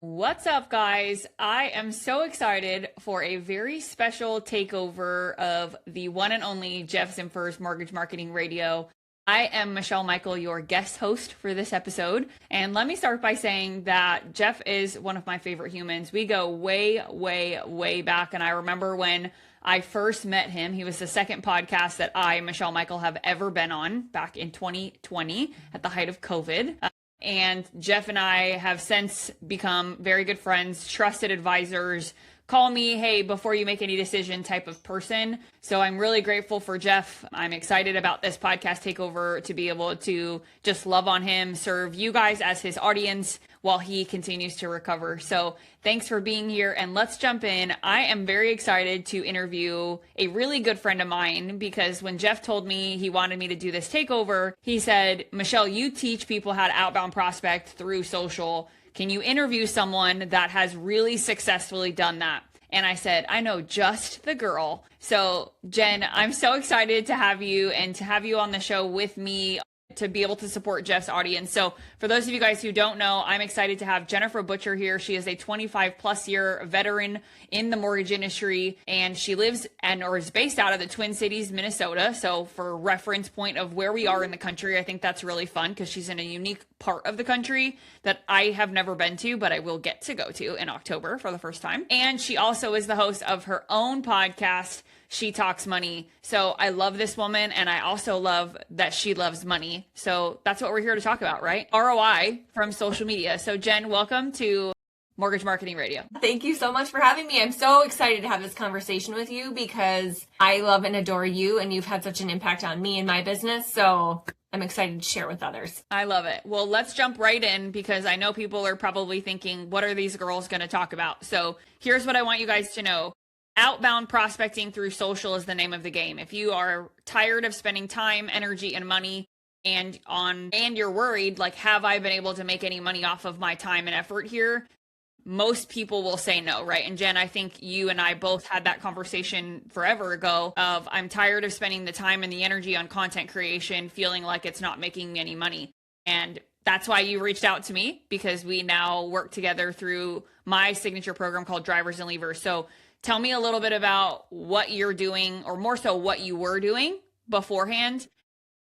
What's up, guys? I am so excited for a very special takeover of the one and only Jeff Zimfer's Mortgage Marketing Radio. I am Michelle Mikel, your guest host for this episode. And let me start by saying that Jeff is one of my favorite humans. We go way, way, way back. And I remember when I first met him, he was the second podcast that I, Michelle Mikel, have ever been on back in 2020 at the height of COVID. And Jeff and I have since become very good friends, trusted advisors, call me, hey, before you make any decision type of person. So I'm really grateful for Jeff. I'm excited about this podcast takeover to be able to just love on him, serve you guys as his audience while he continues to recover. So thanks for being here, and let's jump in. I am very excited to interview a really good friend of mine because when Jeff told me he wanted me to do this takeover, he said, Michelle, you teach people how to outbound prospect through social. Can you interview someone that has really successfully done that? And I said, I know just the girl. So Jen, I'm so excited to have you and to have you on the show with me to be able to support Jeff's audience. So for those of you guys who don't know, I'm excited to have Jennifer Butcher here. She is a 25 plus year veteran in the mortgage industry, and she lives or is based out of the Twin Cities, Minnesota. So for reference point of where we are in the country, I think that's really fun because she's in a unique part of the country that I have never been to, but I will get to go to in October for the first time. And she also is the host of her own podcast, She Talks Money. So I love this woman, and I also love that she loves money. So that's what we're here to talk about, right? ROI from social media. So Jen, welcome to Mortgage Marketing Radio. Thank you so much for having me. I'm so excited to have this conversation with you because I love and adore you, and you've had such an impact on me and my business. So I'm excited to share with others. I love it. Well, let's jump right in because I know people are probably thinking, what are these girls going to talk about? So here's what I want you guys to know. Outbound prospecting through social is the name of the game. If you are tired of spending time, energy, and money and you're worried, like, have I been able to make any money off of my time and effort here? Most people will say no, right? And Jen, I think you and I both had that conversation forever ago of I'm tired of spending the time and the energy on content creation, feeling like it's not making me any money. And that's why you reached out to me, because we now work together through my signature program called Drivers and Leavers. So tell me a little bit about what you're doing, or more so what you were doing beforehand,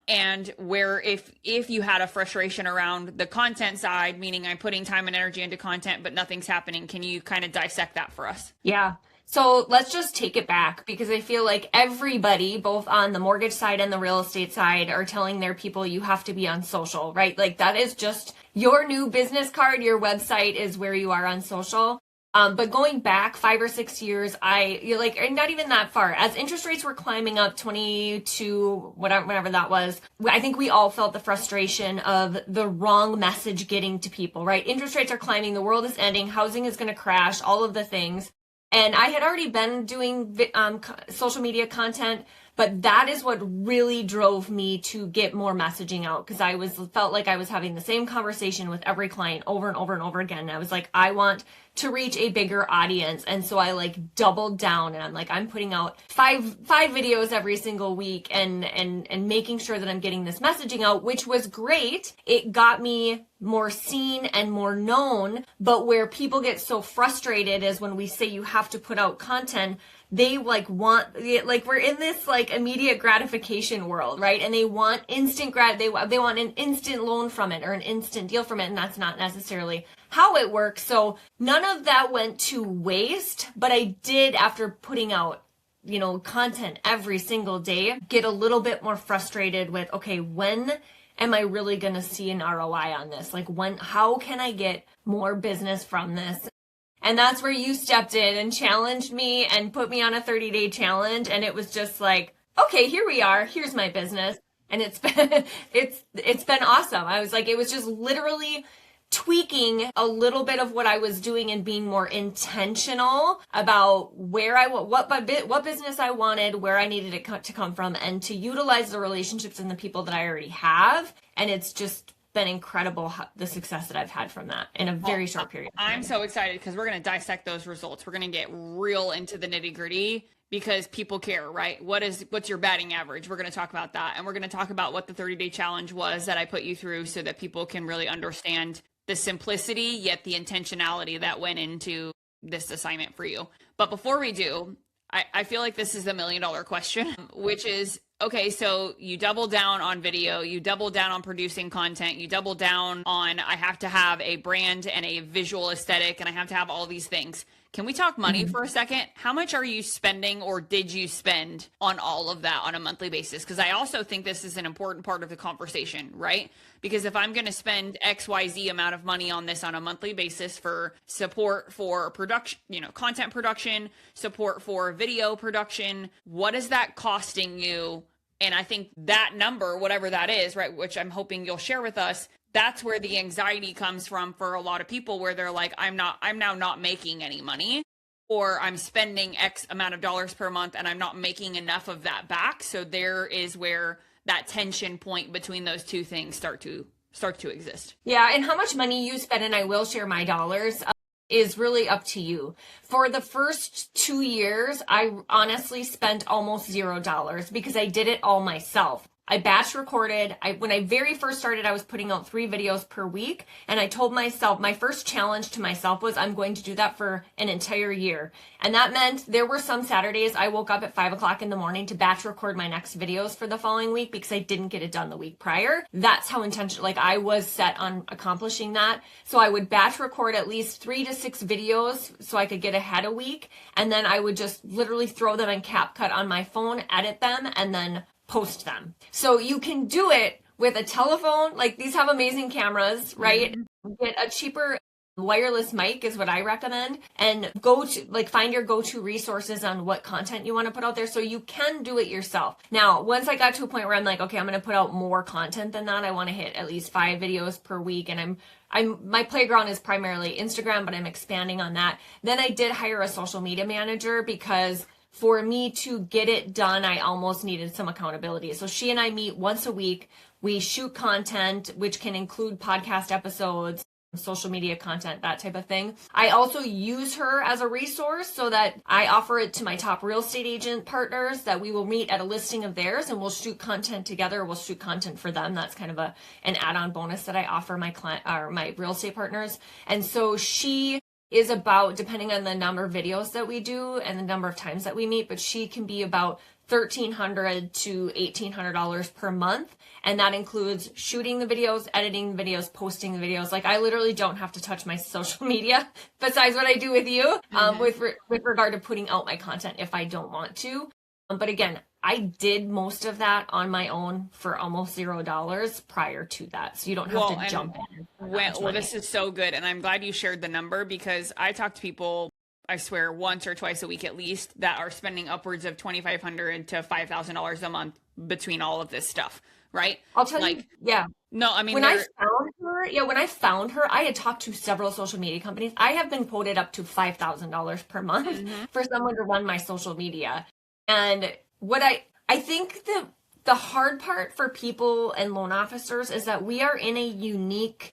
and where if you had a frustration around the content side, meaning I'm putting time and energy into content, but nothing's happening. Can you kind of dissect that for us? Yeah. So let's just take it back, because I feel like everybody, both on the mortgage side and the real estate side, are telling their people you have to be on social, right? Like that is just your new business card. Your website is where you are on social. But going back 5 or 6 years, not even that far, as interest rates were climbing up 22, whatever that was, I think we all felt the frustration of the wrong message getting to people, right? Interest rates are climbing, the world is ending, housing is going to crash, all of the things. And I had already been doing social media content, but that is what really drove me to get more messaging out, because I felt like I was having the same conversation with every client over and over and over again. And I was like, I want to reach a bigger audience. And so I doubled down, and I'm putting out five videos every single week and making sure that I'm getting this messaging out, which was great. It got me more seen and more known. But where people get so frustrated is when we say you have to put out content, they want, we're in this immediate gratification world, right? And they want instant they want an instant loan from it or an instant deal from it. And that's not necessarily how it works. So none of that went to waste, but I did, after putting out, content every single day, get a little bit more frustrated with, okay, when am I really going to see an ROI on this? How can I get more business from this? And that's where you stepped in and challenged me and put me on a 30-day challenge. And it was just like, okay, here we are. Here's my business. And it's been, it's been awesome. I was like, it was just literally tweaking a little bit of what I was doing and being more intentional about what business I wanted, where I needed it to come from, and to utilize the relationships and the people that I already have. And it's just been incredible, the success that I've had from that in a very short period of time. I'm so excited because we're going to dissect those results. We're going to get real into the nitty gritty because people care, right? What's your batting average? We're going to talk about that. And we're going to talk about what the 30-day challenge was that I put you through so that people can really understand the simplicity, yet the intentionality that went into this assignment for you. But before we do, I feel like this is the $1 million question, which is, okay, so you double down on video, you double down on producing content, you double down on, I have to have a brand and a visual aesthetic, and I have to have all these things. Can we talk money for a second? How much are you spending, or did you spend on all of that on a monthly basis? Because I also think this is an important part of the conversation, right? Because if I'm going to spend XYZ amount of money on this on a monthly basis for support for production, content production, support for video production, what is that costing you? And I think that number, whatever that is, right, which I'm hoping you'll share with us, that's where the anxiety comes from for a lot of people, where they're like, I'm now not making any money, or I'm spending X amount of dollars per month and I'm not making enough of that back. So there is where that tension point between those two things start to exist. Yeah, and how much money you spend, and I will share my dollars, is really up to you. For the first 2 years, I honestly spent almost $0 because I did it all myself. I batch recorded. When I very first started, I was putting out 3 videos per week. And I told myself, my first challenge to myself was I'm going to do that for an entire year. And that meant there were some Saturdays I woke up at 5 o'clock in the morning to batch record my next videos for the following week because I didn't get it done the week prior. That's how intentional, I was set on accomplishing that. So I would batch record at least 3 to 6 videos so I could get ahead a week. And then I would just literally throw them in CapCut on my phone, edit them, and then post them. So you can do it with a telephone. These have amazing cameras, right? Get a cheaper wireless mic is what I recommend, and go to find your go-to resources on what content you want to put out there so you can do it yourself. Now, once I got to a point where I'm like, okay, I'm going to put out more content than that. I want to hit at least 5 videos per week, and my playground is primarily Instagram, but I'm expanding on that. Then I did hire a social media manager because for me to get it done, I almost needed some accountability. So she and I meet once a week. We shoot content, which can include podcast episodes, social media content, that type of thing. I also use her as a resource so that I offer it to my top real estate agent partners that we will meet at a listing of theirs and we'll shoot content together. We'll shoot content for them. That's kind of an add-on bonus that I offer my client or my real estate partners. And so she is about, depending on the number of videos that we do and the number of times that we meet, but she can be about $1,300 to $1,800 per month. And that includes shooting the videos, editing the videos, posting the videos. I literally don't have to touch my social media besides what I do with you, with regard to putting out my content if I don't want to. But again, I did most of that on my own for almost $0 prior to that. So you don't have to jump in. Well, this is so good. And I'm glad you shared the number because I talk to people, I swear, once or twice a week at least, that are spending upwards of $2,500 to $5,000 a month between all of this stuff, right? I'll tell you, yeah. No, I mean, when I found her, I had talked to several social media companies. I have been quoted up to $5,000 per month for someone to run my social media. And what I think the hard part for people and loan officers is that we're in a unique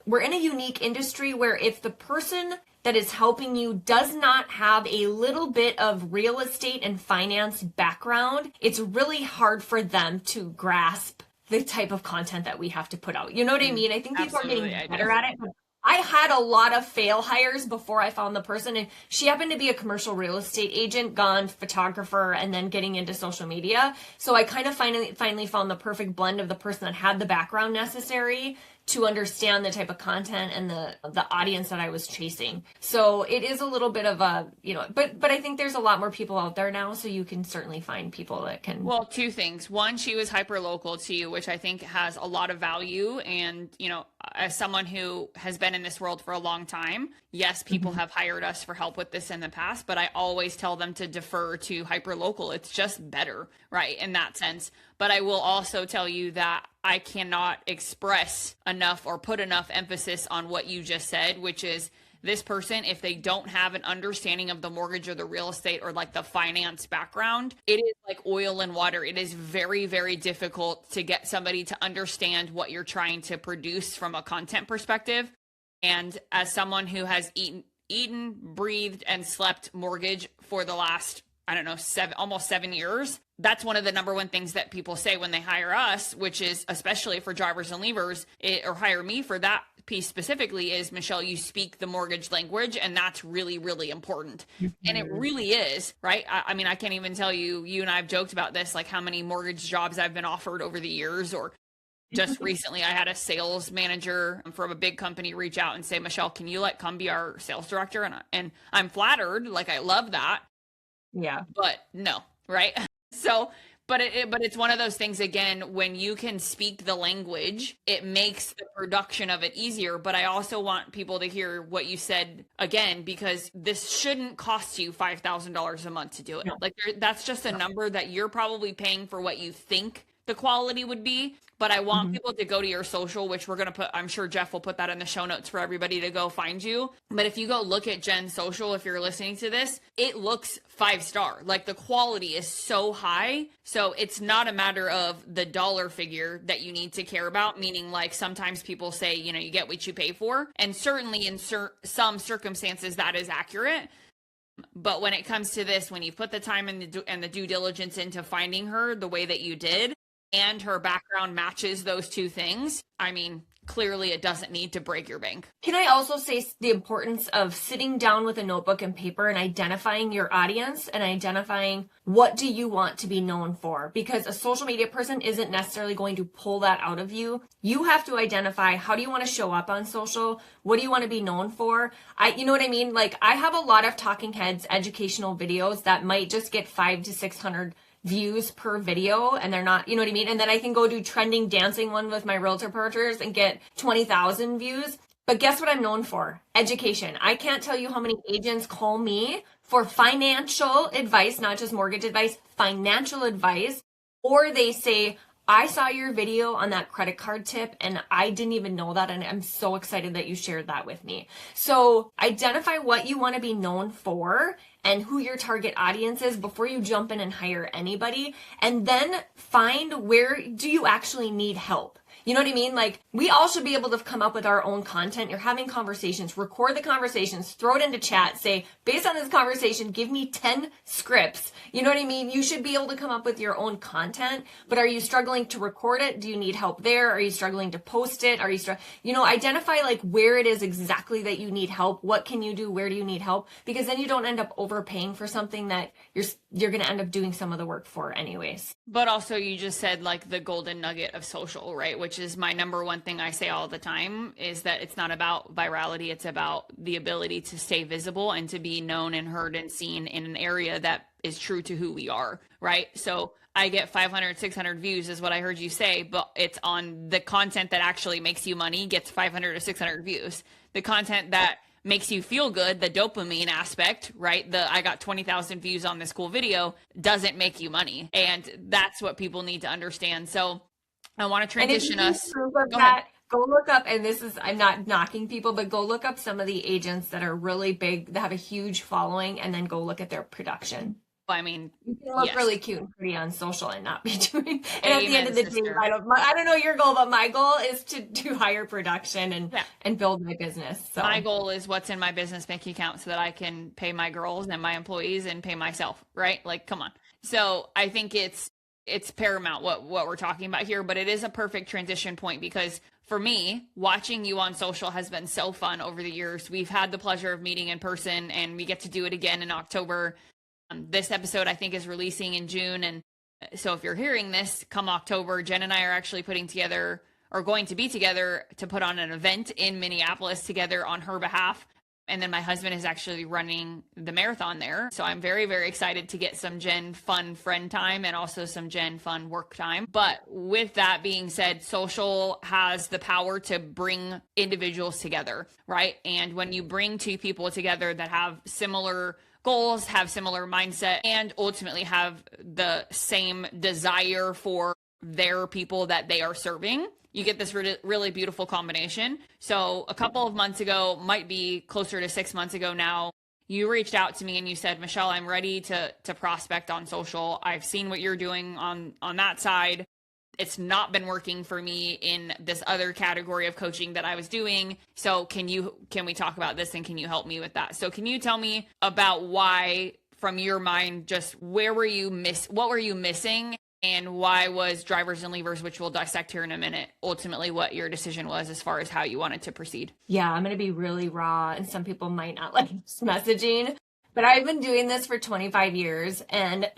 industry where if the person that is helping you does not have a little bit of real estate and finance background, it's really hard for them to grasp the type of content that we have to put out. You know what I mean? I think people are getting better at it. But I had a lot of fail hires before I found the person, and she happened to be a commercial real estate agent, gone photographer, and then getting into social media. So I kind of finally found the perfect blend of the person that had the background necessary to understand the type of content and the audience that I was chasing. So it is a little bit of a, but I think there's a lot more people out there now, so you can certainly find people that can. Well, 2 things. One, she was hyper local to you, which I think has a lot of value. And, as someone who has been in this world for a long time, yes, people have hired us for help with this in the past, but I always tell them to defer to hyper local. It's just better, right? In that sense. But I will also tell you that I cannot express enough or put enough emphasis on what you just said, which is this person, if they don't have an understanding of the mortgage or the real estate or the finance background, it is like oil and water. It is very, very difficult to get somebody to understand what you're trying to produce from a content perspective. And as someone who has eaten, breathed, and slept mortgage for the last I don't know, almost 7 years. That's one of the number one things that people say when they hire us, which is especially for drivers and leavers, or hire me for that piece specifically, is, Michelle, you speak the mortgage language, and that's really, really important. And it really is, right? I mean, I can't even tell you, you and I have joked about this, like how many mortgage jobs I've been offered over the years, or just recently I had a sales manager from a big company reach out and say, Michelle, can you come be our sales director? And I'm flattered, like I love that. Yeah. But no, right? So, but it's one of those things, again, when you can speak the language, it makes the production of it easier. But I also want people to hear what you said again, because this shouldn't cost you $5,000 a month to do it. No. Like that's just a number that you're probably paying for what you think the quality would be. But I want people to go to your social, which we're going to put, I'm sure Jeff will put that in the show notes for everybody to go find you. But if you go look at Jen's social, if you're listening to this, it looks 5-star. Like the quality is so high. So it's not a matter of the dollar figure that you need to care about, meaning like sometimes people say, you know, you get what you pay for. And certainly in some circumstances that is accurate. But when it comes to this, when you put the time and the due diligence into finding her the way that you did, and her background matches those two things, I mean, clearly it doesn't need to break your bank. Can I also say the importance of sitting down with a notebook and paper and identifying your audience and identifying what do you want to be known for? Because a social media person isn't necessarily going to pull that out of you. You have to identify, how do you want to show up on social? What do you want to be known for? You know what I mean? Like, I have a lot of talking heads, educational videos that might just get 500 to 600 views per video, and they're not, you know what I mean? And then I can go do trending dancing one with my realtor partners and get 20,000 views. But guess what I'm known for? Education. I can't tell you how many agents call me for financial advice, not just mortgage advice, financial advice. Or they say, I saw your video on that credit card tip and I didn't even know that, and I'm so excited that you shared that with me. So identify what you want to be known for and who your target audience is before you jump in and hire anybody. And then find, where do you actually need help? You know what I mean? Like, we all should be able to come up with our own content. You're having conversations, record the conversations, throw it into chat, say, based on this conversation, give me 10 scripts. You know what I mean? You should be able to come up with your own content, but are you struggling to record it? Do you need help there? Are you struggling to post it? Are you identify like where it is exactly that you need help. What can you do? Where do you need help? Because then you don't end up overpaying for something that you're going to end up doing some of the work for anyways. But also, you just said like the golden nugget of social, right? Which is my number one thing I say all the time, is that it's not about virality. It's about the ability to stay visible and to be known and heard and seen in an area that is true to who we are, right? So I get 500, 600 views is what I heard you say, but it's on the content that actually makes you money gets 500 to 600 views. The content that makes you feel good, the dopamine aspect, right? I got 20,000 views on this cool video, doesn't make you money. And that's what people need to understand. So I want to transition us. Go look up, and this is, I'm not knocking people, but go look up some of the agents that are really big, that have a huge following, and then go look at their production. I mean, you can look really cute and pretty on social and not be doing. And Amen, at the end of the day, I don't know your goal, but my goal is to do higher production and build my business. So my goal is what's in my business bank account so that I can pay my girls and my employees and pay myself, right? Like, come on. So I think it's paramount what we're talking about here, but it is a perfect transition point, because for me, watching you on social has been so fun over the years. We've had the pleasure of meeting in person, and we get to do it again in October. This episode, I think, is releasing in June. And so if you're hearing this come October, Jen and I are actually putting together, or going to be together, to put on an event in Minneapolis together on her behalf. And then my husband is actually running the marathon there. So I'm very, very excited to get some Jen fun friend time and also some Jen fun work time. But with that being said, social has the power to bring individuals together, right? And when you bring two people together that have similar goals, have similar mindset, and ultimately have the same desire for their people that they are serving, you get this really beautiful combination. So a couple of months ago, might be closer to 6 months ago now, you reached out to me and you said, Michelle, I'm ready to prospect on social. I've seen what you're doing on that side. It's not been working for me in this other category of coaching that I was doing. So can we talk about this, and can you help me with that? So can you tell me about why, from your mind, just what were you missing? And why was drivers and levers, which we'll dissect here in a minute, ultimately what your decision was as far as how you wanted to proceed? Yeah, I'm going to be really raw, and some people might not like this messaging, but I've been doing this for 25 years, and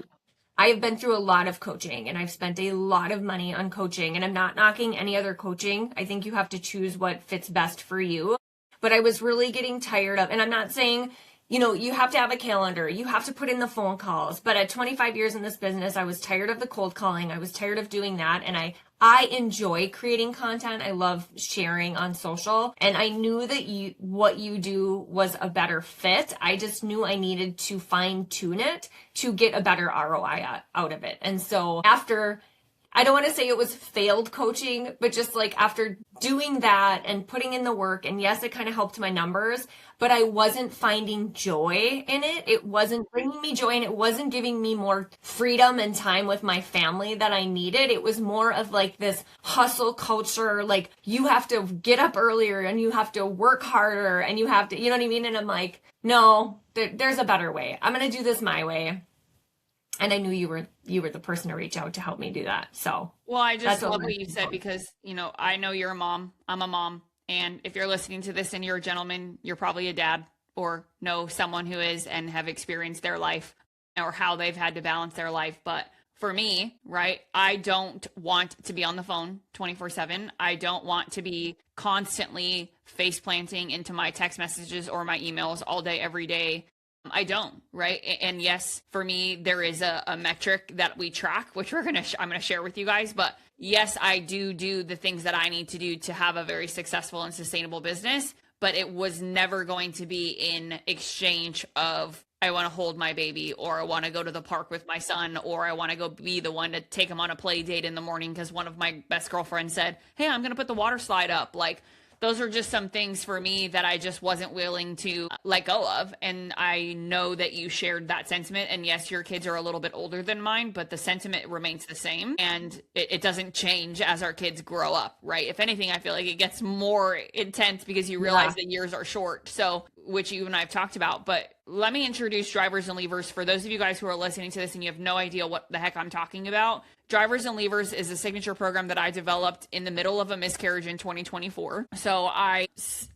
I've been through a lot of coaching, and I've spent a lot of money on coaching, and I'm not knocking any other coaching. I think you have to choose what fits best for you. But I was really getting tired of, and I'm not saying, you have to have a calendar, you have to put in the phone calls. But at 25 years in this business, I was tired of the cold calling. I was tired of doing that. And I enjoy creating content. I love sharing on social. And I knew that what you do was a better fit. I just knew I needed to fine tune it to get a better ROI out of it. And so I don't want to say it was failed coaching, but just like after doing that and putting in the work, and yes, it kind of helped my numbers, but I wasn't finding joy in it. It wasn't bringing me joy, and it wasn't giving me more freedom and time with my family that I needed. It was more of like this hustle culture, like you have to get up earlier and you have to work harder and you have to, you know what I mean? And I'm like, no, there's a better way. I'm going to do this my way. And I knew you were the person to reach out to help me do that. So, well, I just love what you said, because, I know you're a mom. I'm a mom. And if you're listening to this and you're a gentleman, you're probably a dad or know someone who is and have experienced their life or how they've had to balance their life. But for me, right, I don't want to be on the phone 24/7. I don't want to be constantly face planting into my text messages or my emails all day, every day. I don't, right? And yes, for me, there is a metric that we track, which I'm going to share with you guys. But yes, I do the things that I need to do to have a very successful and sustainable business. But it was never going to be in exchange of, I want to hold my baby, or I want to go to the park with my son, or I want to go be the one to take him on a play date in the morning because one of my best girlfriends said, hey, I'm going to put the water slide up. Like, those are just some things for me that I just wasn't willing to let go of. And I know that you shared that sentiment. And yes, your kids are a little bit older than mine, but the sentiment remains the same. And it doesn't change as our kids grow up, right? If anything, I feel like it gets more intense because you realize that years are short. So, which you and I have talked about. But let me introduce Drivers and Levers. For those of you guys who are listening to this and you have no idea what the heck I'm talking about, Drivers and Levers is a signature program that I developed in the middle of a miscarriage in 2024. So I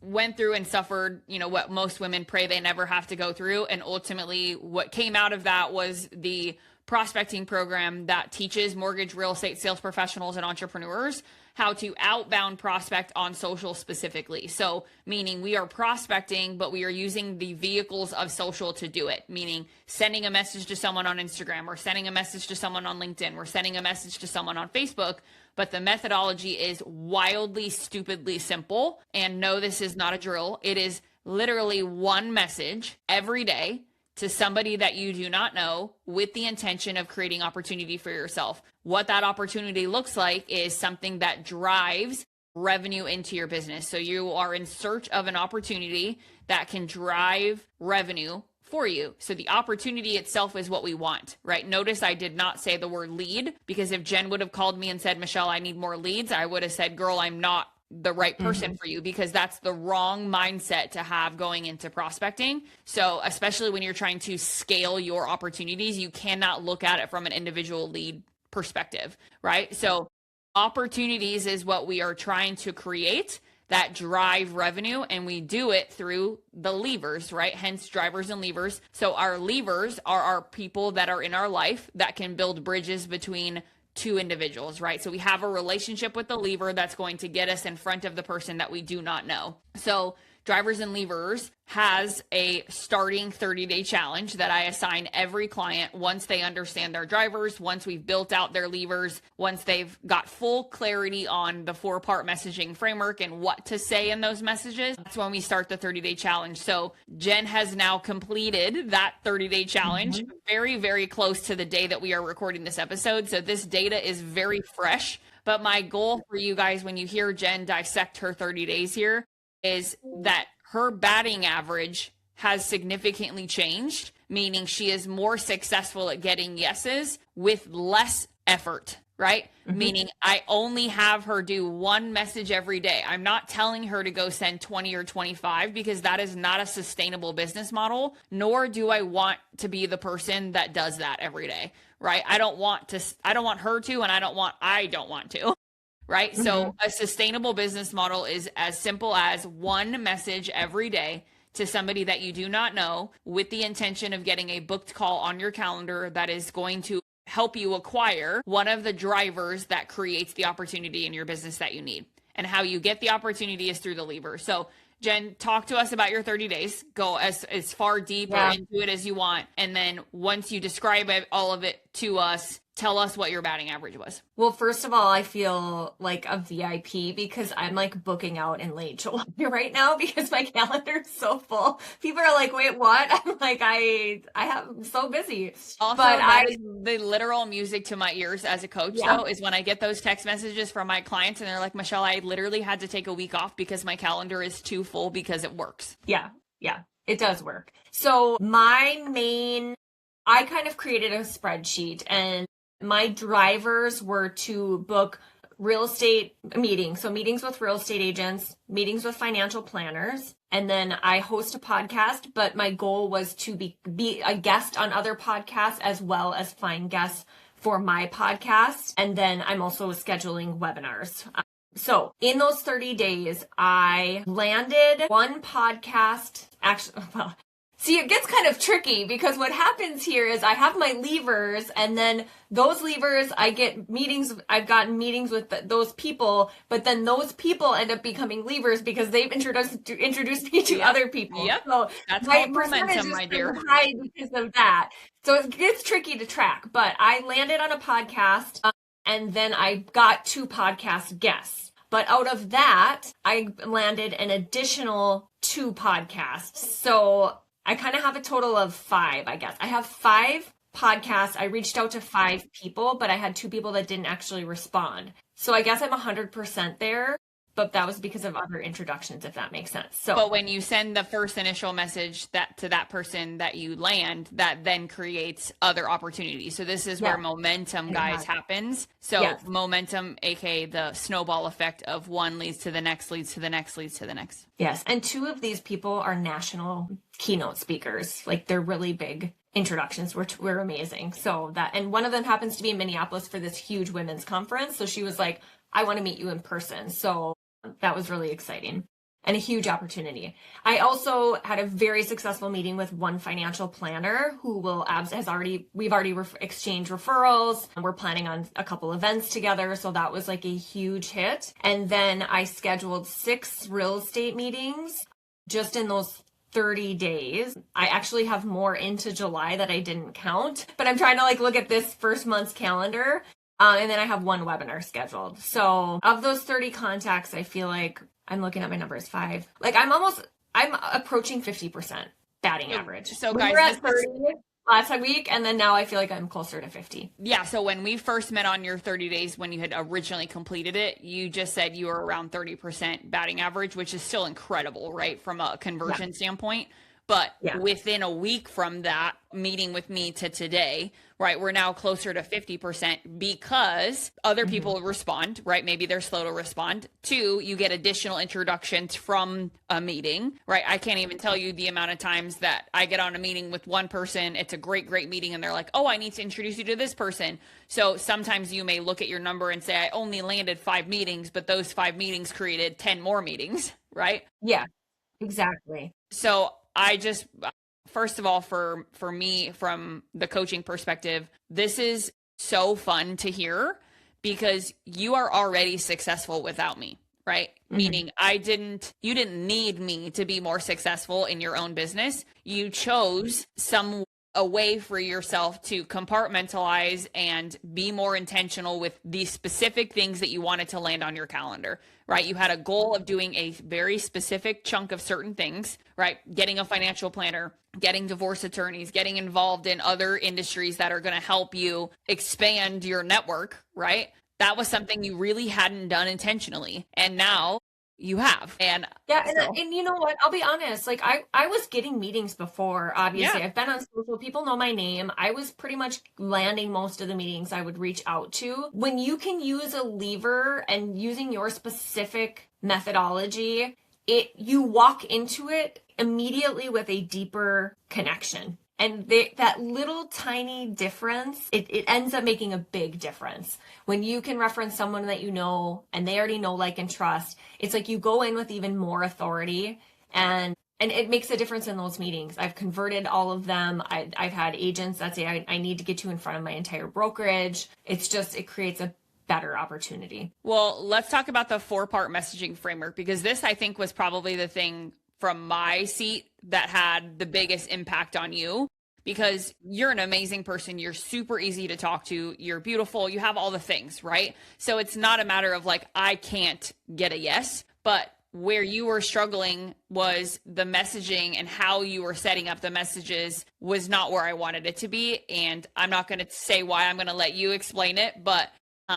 went through and suffered, what most women pray they never have to go through. And ultimately what came out of that was the prospecting program that teaches mortgage real estate sales professionals and entrepreneurs how to outbound prospect on social specifically. So meaning we are prospecting, but we are using the vehicles of social to do it, meaning sending a message to someone on Instagram, or sending a message to someone on LinkedIn, or sending a message to someone on Facebook. But the methodology is wildly, stupidly simple. And no, this is not a drill. It is literally one message every day to somebody that you do not know, with the intention of creating opportunity for yourself. What that opportunity looks like is something that drives revenue into your business. So you are in search of an opportunity that can drive revenue for you. So the opportunity itself is what we want, right? Notice I did not say the word lead, because if Jen would have called me and said, Michelle, I need more leads, I would have said, girl, I'm not the right person for you, because that's the wrong mindset to have going into prospecting. So especially when you're trying to scale your opportunities, you cannot look at it from an individual lead perspective, right? So opportunities is what we are trying to create that drive revenue, and we do it through the levers, right? Hence drivers and levers. So our levers are our people that are in our life that can build bridges between two individuals, right? So we have a relationship with the lever that's going to get us in front of the person that we do not know. So Drivers and Levers has a starting 30-day challenge that I assign every client once they understand their drivers, once we've built out their levers, once they've got full clarity on the 4-part messaging framework and what to say in those messages. That's when we start the 30-day challenge. So Jen has now completed that 30-day challenge, very, very close to the day that we are recording this episode. So this data is very fresh. But my goal for you guys, when you hear Jen dissect her 30 days here, is that her batting average has significantly changed, meaning she is more successful at getting yeses with less effort, right? Meaning I only have her do one message every day. I'm not telling her to go send 20 or 25 because that is not a sustainable business model, nor do I want to be the person that does that every day, right? I don't want her to, and I don't want to. Right? So a sustainable business model is as simple as one message every day to somebody that you do not know with the intention of getting a booked call on your calendar that is going to help you acquire one of the drivers that creates the opportunity in your business that you need. And how you get the opportunity is through the lever. So Jen, talk to us about your 30 days. Go as far deep or into it as you want. And then once you describe all of it to us, tell us what your batting average was. Well, first of all, I feel like a VIP because I'm like booking out in late July right now because my calendar is so full. People are like, wait, what? I'm like, I'm so busy. Also, but that is the literal music to my ears as a coach, though, is when I get those text messages from my clients and they're like, Michelle, I literally had to take a week off because my calendar is too full because it works. Yeah, it does work. So I kind of created a spreadsheet, and my drivers were to book real estate meetings. So meetings with real estate agents, meetings with financial planners. And then I host a podcast, but my goal was to be a guest on other podcasts as well as find guests for my podcast. And then I'm also scheduling webinars. So in those 30 days, I landed one podcast. Actually, well, see, it gets kind of tricky because what happens here is I have my levers, and then those levers, I've gotten meetings with those people, but then those people end up becoming levers because they've introduced me to other people. Yep. So that's my momentum, my dear. High because of that. So it gets tricky to track, but I landed on a podcast, and then I got 2 podcast guests. But out of that, I landed an additional 2 podcasts. So I kind of have a total of 5, I guess. I have 5 podcasts. I reached out to 5 people, but I had 2 people that didn't actually respond. So I guess I'm 100% there, but that was because of other introductions, if that makes sense. So, but when you send the first initial message to that person that you land, that then creates other opportunities. So this is where momentum, guys, happens. So momentum, aka the snowball effect of one leads to the next, leads to the next, leads to the next. Yes. And 2 of these people are national keynote speakers. Like, they're really big introductions were amazing. So and one of them happens to be in Minneapolis for this huge women's conference. So she was like, I want to meet you in person. So that was really exciting and a huge opportunity. I also had a very successful meeting with one financial planner who we've already exchanged referrals, and we're planning on a couple events together. So that was like a huge hit. And then I scheduled 6 real estate meetings just in those 30 days. I actually have more into July that I didn't count, but I'm trying to look at this first month's calendar. And then I have 1 webinar scheduled. So of those 30 contacts, I feel like I'm looking at my numbers 5. I'm approaching 50% batting average. So we guys, were at 30 last week, and then now I feel like I'm closer to 50. Yeah. So when we first met on your 30 days, when you had originally completed it, you just said you were around 30% batting average, which is still incredible, right? From a conversion standpoint. But within a week from that meeting with me to today, right, we're now closer to 50% because other people respond, right? Maybe they're slow to respond. 2, you get additional introductions from a meeting, right? I can't even tell you the amount of times that I get on a meeting with one person. It's a great meeting. And they're like, oh, I need to introduce you to this person. So sometimes you may look at your number and say, I only landed 5 meetings, but those 5 meetings created 10 more meetings, right? Yeah, exactly. So I just, first of all, for me, from the coaching perspective, this is so fun to hear because you are already successful without me, right? Meaning you didn't need me to be more successful in your own business. You chose a way for yourself to compartmentalize and be more intentional with the specific things that you wanted to land on your calendar, right? You had a goal of doing a very specific chunk of certain things, right? Getting a financial planner, getting divorce attorneys, getting involved in other industries that are going to help you expand your network, right? That was something you really hadn't done intentionally. And now you have. And yeah, and you know what? I'll be honest. Like I was getting meetings before. Obviously, yeah. I've been on social. People know my name. I was pretty much landing most of the meetings I would reach out to. When you can use a lever and using your specific methodology, you walk into it immediately with a deeper connection. And that little tiny difference, it ends up making a big difference. When you can reference someone that you know and they already know, like, and trust, it's like you go in with even more authority, and it makes a difference in those meetings. I've converted all of them. I've had agents that say, I need to get you in front of my entire brokerage. It's just, it creates a better opportunity. Well, let's talk about the 4-part messaging framework, because this, I think, was probably the thing from my seat that had the biggest impact on you, because you're an amazing person. You're super easy to talk to. You're beautiful. You have all the things, right? So it's not a matter of like, I can't get a yes, but where you were struggling was the messaging, and how you were setting up the messages was not where I wanted it to be. And I'm not going to say why. I'm going to let you explain it, but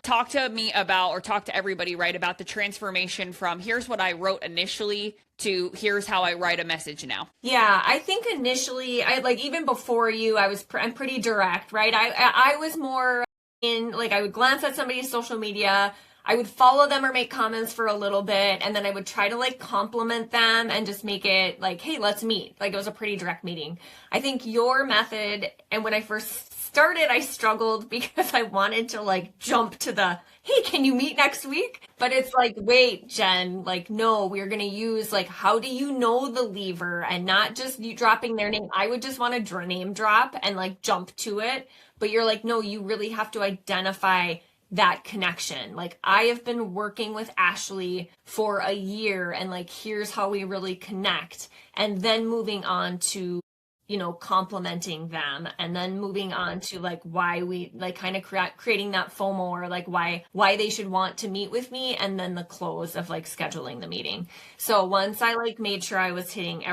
talk to me about, or talk to everybody, right, about the transformation from here's what I wrote initially to here's how I write a message now. Yeah, I think initially, even before you, I'm pretty direct, right? I was more in, like, I would glance at somebody's social media, I would follow them or make comments for a little bit, and then I would try to like compliment them and just make it like, hey, let's meet. Like, it was a pretty direct meeting. I think your method, and when I first started, I struggled because I wanted to like jump to the, hey, can you meet next week? But it's like, wait, Jen, like, no, we're going to use like, how do you know the lever, and not just you dropping their name. I would just want to name drop and like jump to it. But you're like, no, you really have to identify that connection. Like, I have been working with Ashley for a year, and like, here's how we really connect. And then moving on to, you know, complimenting them, and then moving on to like why we like kind of creating that FOMO, or like why they should want to meet with me, and then the close of like scheduling the meeting. So once I like made sure I was hitting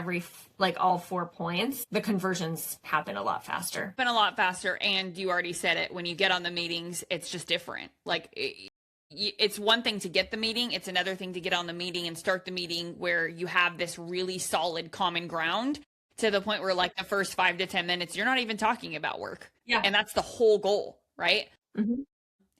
all 4 points, the conversions happen a lot faster. And you already said it, when you get on the meetings, it's just different. Like, it's one thing to get the meeting. It's another thing to get on the meeting and start the meeting where you have this really solid common ground, to the point where like the first 5 to 10 minutes, you're not even talking about work. Yeah. And that's the whole goal, right? Mm-hmm.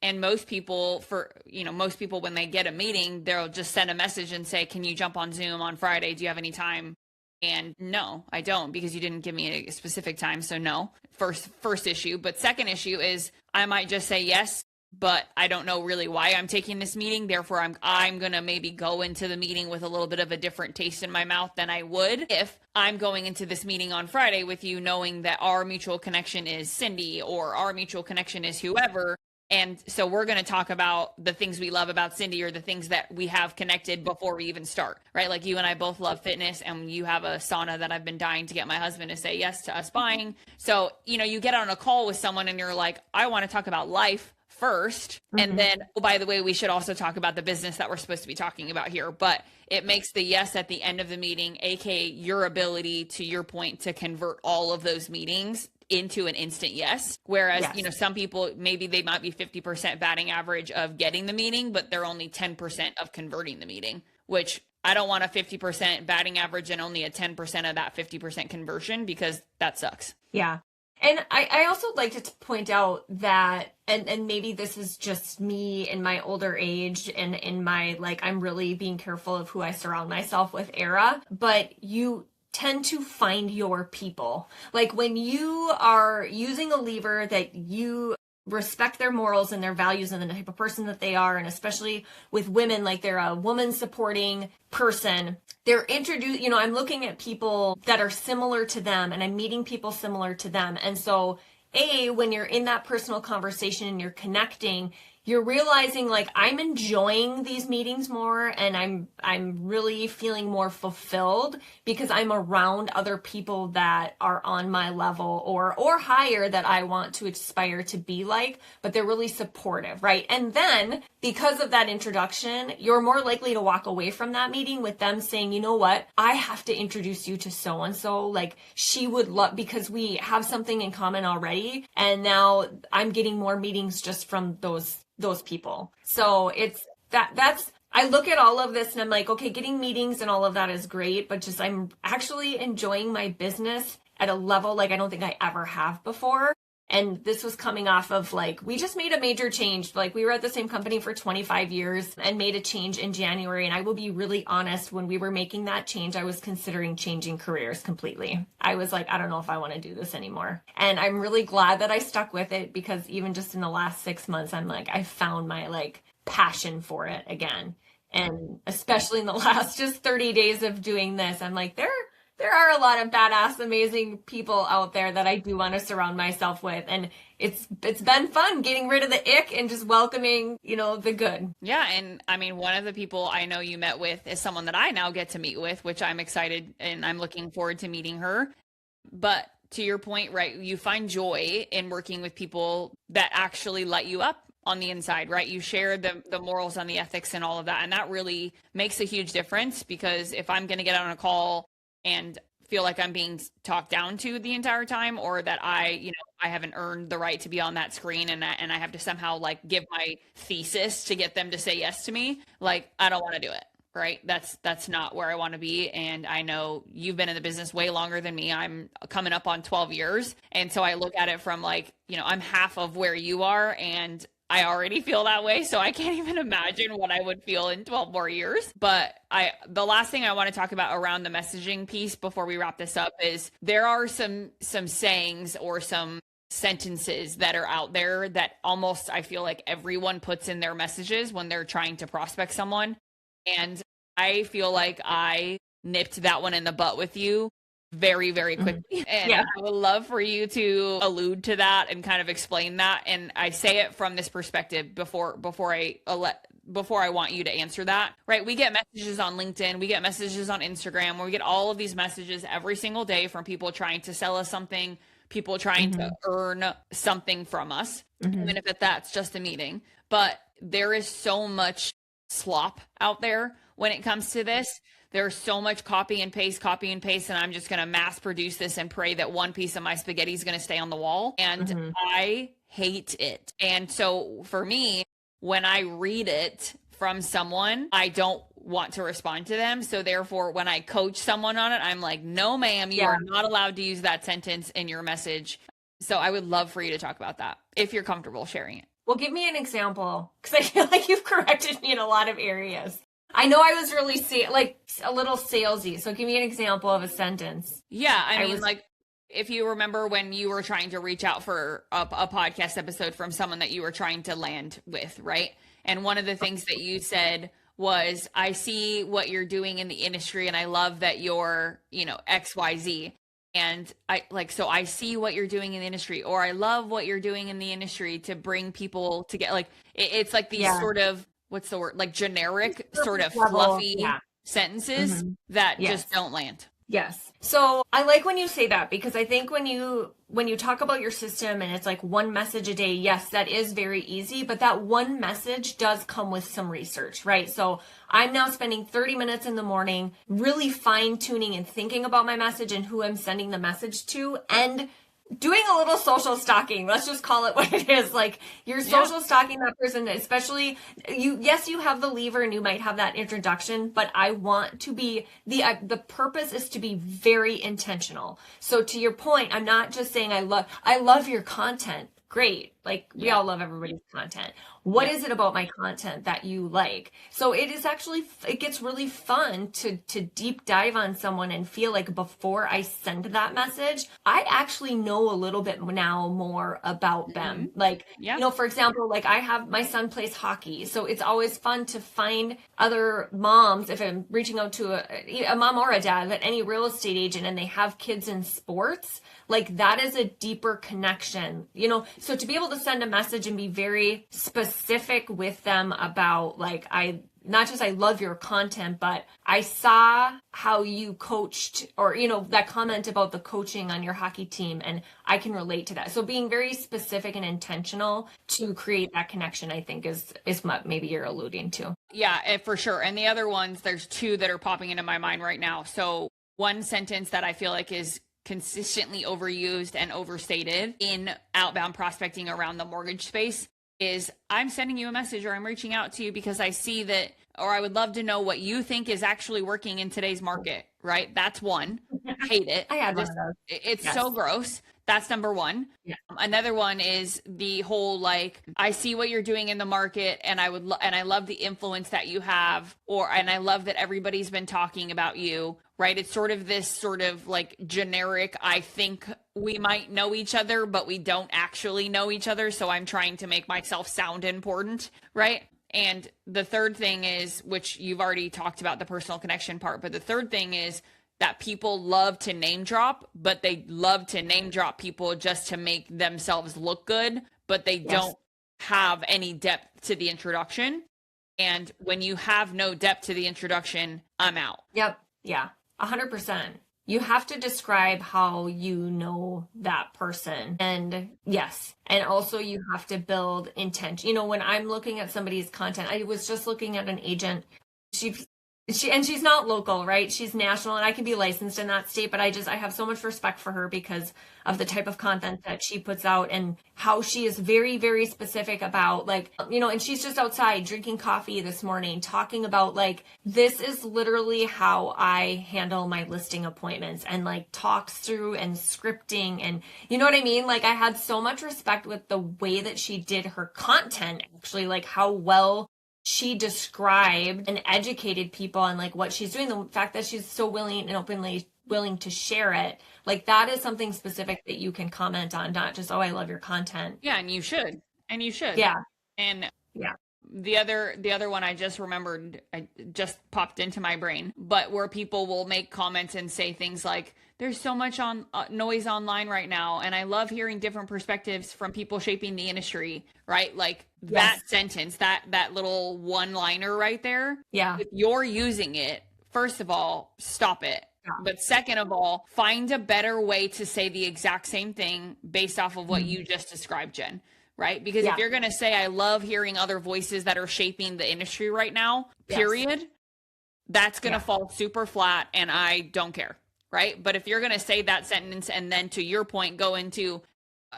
And most people, when they get a meeting, they'll just send a message and say, can you jump on Zoom on Friday? Do you have any time? And no, I don't, because you didn't give me a specific time. So no, first issue. But second issue is, I might just say yes, but I don't know really why I'm taking this meeting. Therefore, I'm going to maybe go into the meeting with a little bit of a different taste in my mouth than I would if I'm going into this meeting on Friday with you, knowing that our mutual connection is Cindy, or our mutual connection is whoever. And so we're going to talk about the things we love about Cindy, or the things that we have connected before we even start, right? Like, you and I both love fitness, and you have a sauna that I've been dying to get my husband to say yes to us buying. So, you know, you get on a call with someone and you're like, I want to talk about life first. Mm-hmm. And then, oh, by the way, we should also talk about the business that we're supposed to be talking about here. But it makes the yes at the end of the meeting, aka your ability, to your point, to convert all of those meetings into an instant yes. Whereas, yes, you know, some people, maybe they might be 50% batting average of getting the meeting, but they're only 10% of converting the meeting, which I don't want a 50% batting average and only a 10% of that 50% conversion, because that sucks. Yeah. And I also like to point out that, and maybe this is just me in my older age and in my, like, I'm really being careful of who I surround myself with era, but you tend to find your people. Like, when you are using a lever that you respect their morals and their values and the type of person that they are, and especially with women, like, they're a woman supporting person, they're introduced, you know, I'm looking at people that are similar to them, and I'm meeting people similar to them. And so when you're in that personal conversation and you're connecting, you're realizing, like, I'm enjoying these meetings more, and I'm really feeling more fulfilled because I'm around other people that are on my level or higher, that I want to aspire to be like, but they're really supportive, right? And then because of that introduction, you're more likely to walk away from that meeting with them saying, you know what, I have to introduce you to so-and-so, like, she would love, because we have something in common already, and now I'm getting more meetings just from those people. So it's that's I look at all of this and I'm like, okay, getting meetings and all of that is great, but just I'm actually enjoying my business at a level like I don't think I ever have before. And this was coming off of like, we just made a major change. Like we were at the same company for 25 years and made a change in January. And I will be really honest, when we were making that change, I was considering changing careers completely. I was like, I don't know if I want to do this anymore. And I'm really glad that I stuck with it, because even just in the last 6 months, I'm like, I found my like passion for it again. And especially in the last just 30 days of doing this, I'm like, there are a lot of badass, amazing people out there that I do want to surround myself with. And it's been fun getting rid of the ick and just welcoming, the good. Yeah. And I mean, one of the people I know you met with is someone that I now get to meet with, which I'm excited and I'm looking forward to meeting her. But to your point, right, you find joy in working with people that actually light you up on the inside, right? You share the morals and the ethics and all of that. And that really makes a huge difference, because if I'm going to get on a call and feel like I'm being talked down to the entire time, or that I haven't earned the right to be on that screen, and I have to somehow like give my thesis to get them to say yes to me, like, I don't want to do it, right? That's not where I want to be. And I know you've been in the business way longer than me. I'm coming up on 12 years. And so I look at it from like, I'm half of where you are, and I already feel that way. So I can't even imagine what I would feel in 12 more years. But the last thing I want to talk about around the messaging piece before we wrap this up is there are some sayings or some sentences that are out there that almost I feel like everyone puts in their messages when they're trying to prospect someone. And I feel like I nipped that one in the butt with you very, very quickly. And I would love for you to allude to that and kind of explain that. And I say it from this perspective before I want you to answer that, right? We get messages on LinkedIn, we get messages on Instagram, where we get all of these messages every single day from people trying to sell us something, people trying to earn something from us, even if that's just a meeting. But there is so much slop out there when it comes to this. There's so much copy and paste, and I'm just going to mass produce this and pray that one piece of my spaghetti is going to stay on the wall. And I hate it. And so for me, when I read it from someone, I don't want to respond to them. So therefore, when I coach someone on it, I'm like, no, ma'am, you are not allowed to use that sentence in your message. So I would love for you to talk about that if you're comfortable sharing it. Well, give me an example, because I feel like you've corrected me in a lot of areas. I know I was really a little salesy. So give me an example of a sentence. Yeah. I mean, like, if you remember when you were trying to reach out for a podcast episode from someone that you were trying to land with, right? And one of the things that you said was, I see what you're doing in the industry and I love that you're, XYZ. And so I see what you're doing in the industry, or I love what you're doing in the industry to bring people to get it's like these sort of, what's the word? Like generic sort of fluffy sentences that just don't land. Yes. So I like when you say that, because I think when you talk about your system and it's like one message a day, yes, that is very easy, but that one message does come with some research, right? So I'm now spending 30 minutes in the morning really fine tuning and thinking about my message and who I'm sending the message to, and doing a little social stalking. Let's just call it what it is. Like, you're social stalking that person, especially you have the lever and you might have that introduction, but I want to be the purpose is to be very intentional. So to your point, I'm not just saying I love your content. Great. Like, we all love everybody's content. What is it about my content that you like? So it gets really fun to deep dive on someone and feel like before I send that message, I actually know a little bit now more about them. Like, for example, like my son plays hockey. So it's always fun to find other moms, if I'm reaching out to a mom or a dad, at any real estate agent, and they have kids in sports. Like, that is a deeper connection, so to be able to send a message and be very specific with them about, like, not just I love your content, but I saw how you coached, or, that comment about the coaching on your hockey team, and I can relate to that. So being very specific and intentional to create that connection, I think is what maybe you're alluding to. Yeah, for sure. And the other ones, there's two that are popping into my mind right now. So one sentence that I feel like is consistently overused and overstated in outbound prospecting around the mortgage space is I'm sending you a message or I'm reaching out to you because I see that, or I would love to know what you think is actually working in today's market, right? That's one. Hate it. I had one of those. It's Yes. so gross. That's number one. Yeah. Another one is the whole like, I see what you're doing in the market and I would and I love the influence that you have, and I love that everybody's been talking about you, right? It's sort of this sort of like generic, I think we might know each other, but we don't actually know each other. So I'm trying to make myself sound important, right? And the third thing is, which you've already talked about the personal connection part, but the third thing is that people love to name drop, but they love to name drop people just to make themselves look good, but they don't have any depth to the introduction. And when you have no depth to the introduction, I'm out. Yep. Yeah. 100%. You have to describe how you know that person. And yes. And also you have to build intent. You know, when I'm looking at somebody's content, I was just looking at an agent. She's not local, right? She's national, and I can be licensed in that state, but I have so much respect for her because of the type of content that she puts out and how she is very, very specific about, like, you know, and she's just outside drinking coffee this morning, talking about like, this is literally how I handle my listing appointments, and like talks through and scripting, and you know what I mean? Like, I had so much respect with the way that she did her content, actually, like how well she described and educated people on like what she's doing, the fact that she's so willing and openly willing to share it. Like, that is something specific that you can comment on, not just, oh, I love your content. Yeah, and you should. Yeah. And yeah. The other one I just remembered, I just popped into my brain, but where people will make comments and say things like, there's so much noise online right now, and I love hearing different perspectives from people shaping the industry, right? Like that sentence, that little one-liner right there. Yeah. If you're using it, first of all, stop it. Yeah. But second of all, find a better way to say the exact same thing based off of what you just described, Jen. Right? Because if you're going to say, I love hearing other voices that are shaping the industry right now, period, that's going to fall super flat, and I don't care. Right? But if you're going to say that sentence and then, to your point, go into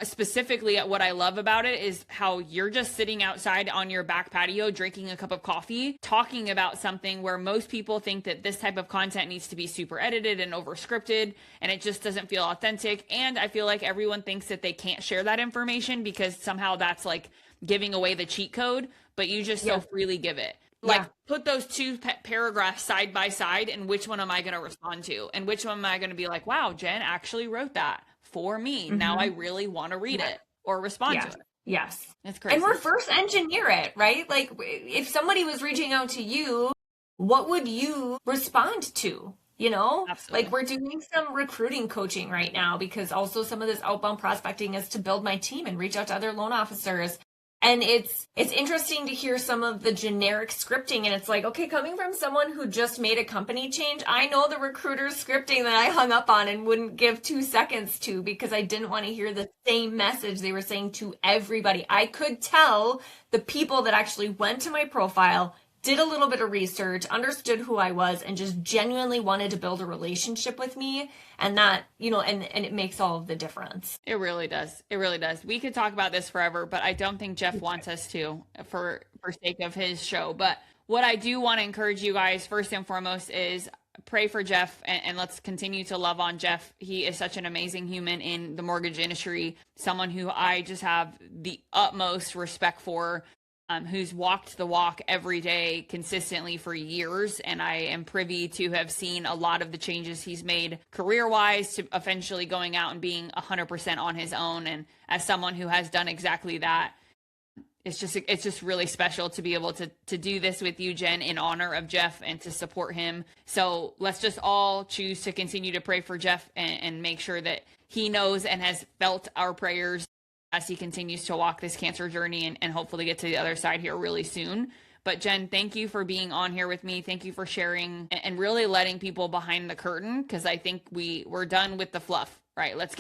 specifically at what I love about it is how you're just sitting outside on your back patio, drinking a cup of coffee, talking about something where most people think that this type of content needs to be super edited and over scripted, and it just doesn't feel authentic. And I feel like everyone thinks that they can't share that information because somehow that's like giving away the cheat code, but you just so freely give it. Like, put those two paragraphs side by side, and which one am I going to respond to? And which one am I going to be like, wow, Jen actually wrote that for me. Now I really want to read it or respond to it. Yes. It's crazy. And reverse engineer it, right? Like, if somebody was reaching out to you, what would you respond to? You know, Absolutely. Like, we're doing some recruiting coaching right now because also some of this outbound prospecting is to build my team and reach out to other loan officers. And it's interesting to hear some of the generic scripting. And it's like, okay, coming from someone who just made a company change, I know the recruiter's scripting that I hung up on and wouldn't give 2 seconds to because I didn't want to hear the same message they were saying to everybody. I could tell the people that actually went to my profile, did a little bit of research, understood who I was, and just genuinely wanted to build a relationship with me. And that, you know, and it makes all of the difference. It really does. It really does. We could talk about this forever, but I don't think Jeff wants us to for sake of his show. But what I do want to encourage you guys, first and foremost, is pray for Jeff, and let's continue to love on Jeff. He is such an amazing human in the mortgage industry, someone who I just have the utmost respect for. Who's walked the walk every day consistently for years. And I am privy to have seen a lot of the changes he's made career-wise to eventually going out and being 100% on his own. And as someone who has done exactly that, it's just really special to be able to do this with you, Jen, in honor of Jeff and to support him. So let's just all choose to continue to pray for Jeff and make sure that he knows and has felt our prayers as he continues to walk this cancer journey and hopefully get to the other side here really soon. But Jen, thank you for being on here with me. Thank you for sharing and really letting people behind the curtain, because I think we're done with the fluff, right? Let's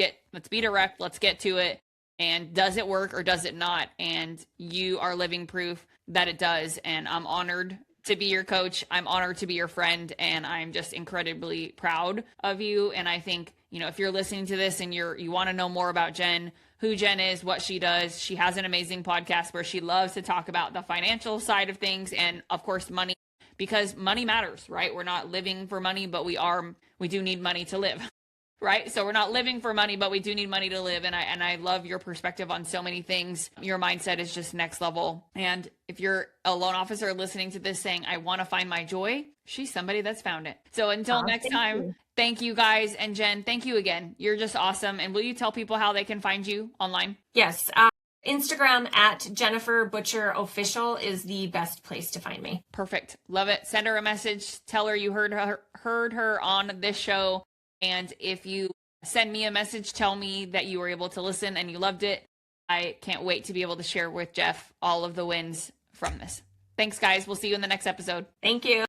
be direct. Let's get to it. And does it work or does it not? And you are living proof that it does. And I'm honored to be your coach. I'm honored to be your friend. And I'm just incredibly proud of you. And I think, if you're listening to this and you want to know more about Jen, who Jen is, what she does, she has an amazing podcast where she loves to talk about the financial side of things and, of course, money, because money matters, right? We're not living for money, but we do need money to live. Right? So we're not living for money, but we do need money to live. And I love your perspective on so many things. Your mindset is just next level. And if you're a loan officer listening to this saying, I want to find my joy, she's somebody that's found it. So until next time, thank you guys. And Jen, thank you again. You're just awesome. And will you tell people how they can find you online? Yes. Instagram at Jennifer Butcher Official is the best place to find me. Perfect. Love it. Send her a message. Tell her you heard her on this show. And if you send me a message, tell me that you were able to listen and you loved it. I can't wait to be able to share with Jeff all of the wins from this. Thanks, guys. We'll see you in the next episode. Thank you.